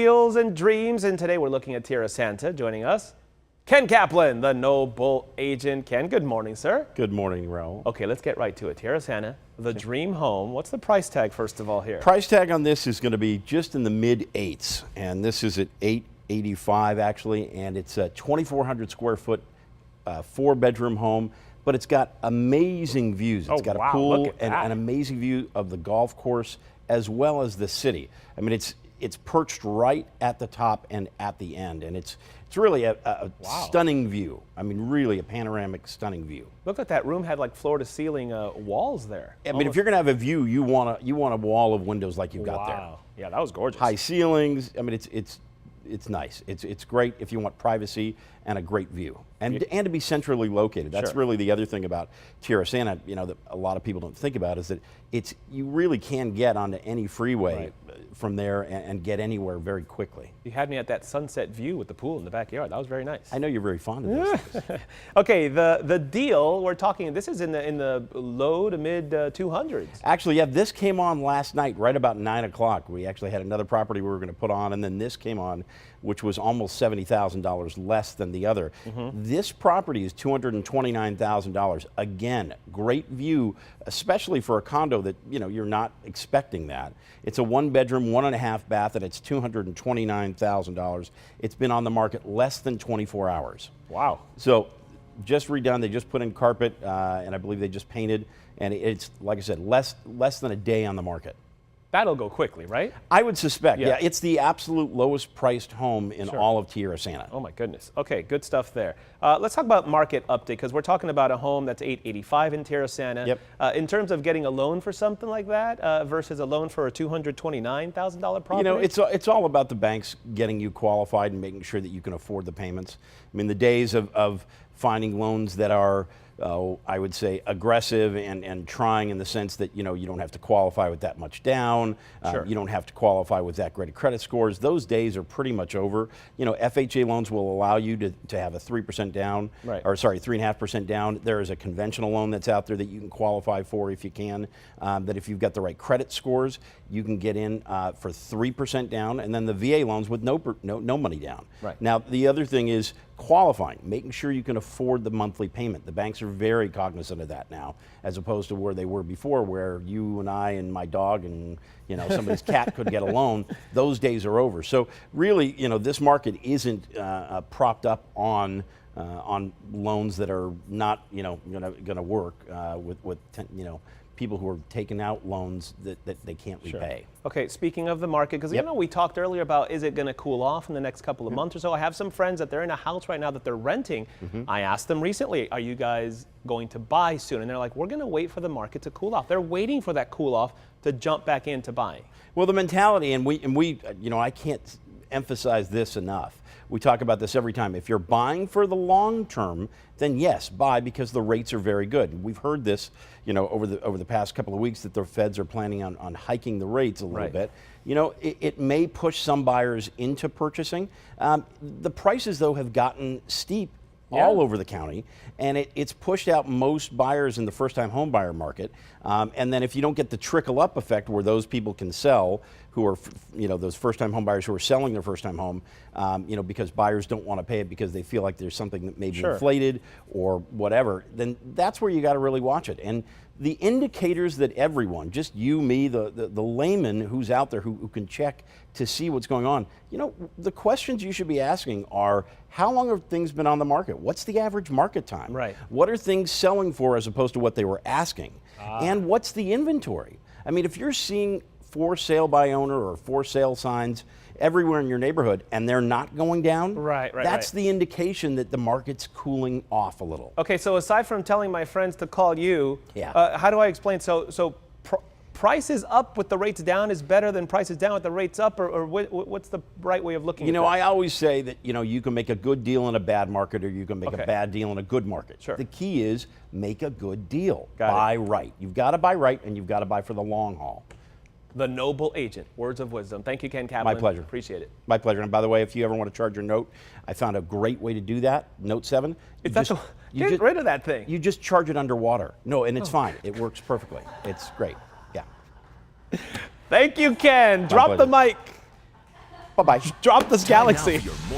Deals and dreams, and today we're looking at Tierrasanta. Joining us, Ken Kaplan, the noble agent. Ken, good morning, sir. Good morning, Raoul. Okay, let's get right to it. Tierrasanta, the dream home. What's the price tag, first of all, here? Price tag on this is going to be just in the mid-8s, and this is at $885 actually, and it's a 2,400 square foot, 4-bedroom home, but it's got amazing views. It's got a pool and an amazing view of the golf course as well as the city. I mean, it's perched right at the top and at the end, and it's really a stunning view. I mean, really a panoramic, stunning view. Look at that room, had like floor-to-ceiling walls there. I mean, if you're going to have a view, you want a wall of windows like you've got there. Wow. Yeah, that was gorgeous. High ceilings. I mean, it's nice. It's great if you want privacy and a great view, and to be centrally located. That's really the other thing about Tierrasanta, you know, that a lot of people don't think about, is that you really can get onto any freeway from there and get anywhere very quickly. You had me at that sunset view with the pool in the backyard. That was very nice. I know you're very fond of those things. Okay, the deal we're talking, this is in the low to mid 200s. Actually, yeah, this came on last night, right about 9 o'clock. We actually had another property we were going to put on, and then this came on, which was almost $70,000 less than the other. This property is $229,000. Again, great view, especially for a condo that, you know, you're not expecting that. It's a 1-bedroom, 1.5 bath, and it's $229,000. It's been on the market less than 24 hours. Wow. So just redone. They just put in carpet, and I believe they just painted, and it's, like I said, less than a day on the market. That'll go quickly, right? I would suspect, yeah. It's the absolute lowest priced home in all of Tierrasanta. Oh my goodness. Okay, good stuff there. Let's talk about market update, because we're talking about a home that's $885 in Tierrasanta. Yep. In terms of getting a loan for something like that versus a loan for a $229,000 property? You know, it's all about the banks getting you qualified and making sure that you can afford the payments. I mean, the days of finding loans that are I would say aggressive and trying in the sense that, you know, you don't have to qualify with that much down, you don't have to qualify with that great credit scores. Those days are pretty much over. You know, FHA loans will allow you to have a 3% down, or sorry, 3.5% down. There is a conventional loan that's out there that you can qualify for if you can, that if you've got the right credit scores, you can get in for 3% down, and then the VA loans with no money down. Now, the other thing is qualifying, making sure you can afford the monthly payment. The banks are very cognizant of that now, as opposed to where they were before, where you and I and my dog and, you know, somebody's cat could get a loan. Those days are over. So really, you know, this market isn't propped up on loans that are not, you know, gonna work with you know, people who are taking out loans that they can't repay. Okay, speaking of the market, because you know, we talked earlier about, is it going to cool off in the next couple of months or so? I have some friends that they're in a house right now that they're renting. I asked them recently, are you guys going to buy soon? And they're like, we're going to wait for the market to cool off. They're waiting for that cool off to jump back into buying. Well, the mentality, and we you know, I can't emphasize this enough. We talk about this every time. If you're buying for the long term, then yes, buy, because the rates are very good. We've heard this, you know, over the past couple of weeks, that the feds are planning on hiking the rates a little bit. You know, it may push some buyers into purchasing. The prices, though, have gotten steep all over the county, and it's pushed out most buyers in the first-time home buyer market. And then if you don't get the trickle-up effect where those people can sell, who are, you know, those first-time home buyers who are selling their first-time home, you know, because buyers don't want to pay it because they feel like there's something that may be inflated or whatever, then that's where you got to really watch it. And the indicators that everyone, just you, me, the layman who's out there who can check to see what's going on, you know, the questions you should be asking are, how long have things been on the market? What's the average market time? What are things selling for as opposed to what they were asking? And what's the inventory? I mean, if you're seeing for sale by owner or for sale signs everywhere in your neighborhood and they're not going down, that's the indication that the market's cooling off a little. Okay, so aside from telling my friends to call you, how do I explain? So prices up with the rates down is better than prices down with the rates up, or what's the right way of looking at that? You know, I always say that, you know, you can make a good deal in a bad market, or you can make a bad deal in a good market. The key is make a good deal. Buy right. You've got to buy right, and you've got to buy for the long haul. The noble agent. Words of wisdom. Thank you, Ken Kaplan. My pleasure. Appreciate it. My pleasure. And by the way, if you ever want to charge your note, I found a great way to do that. Note 7. Get rid of that thing. You just charge it underwater. No, and it's fine. It works perfectly. It's great. Yeah. Thank you, Ken. Drop the mic. Bye-bye. Drop this Time now Galaxy. for your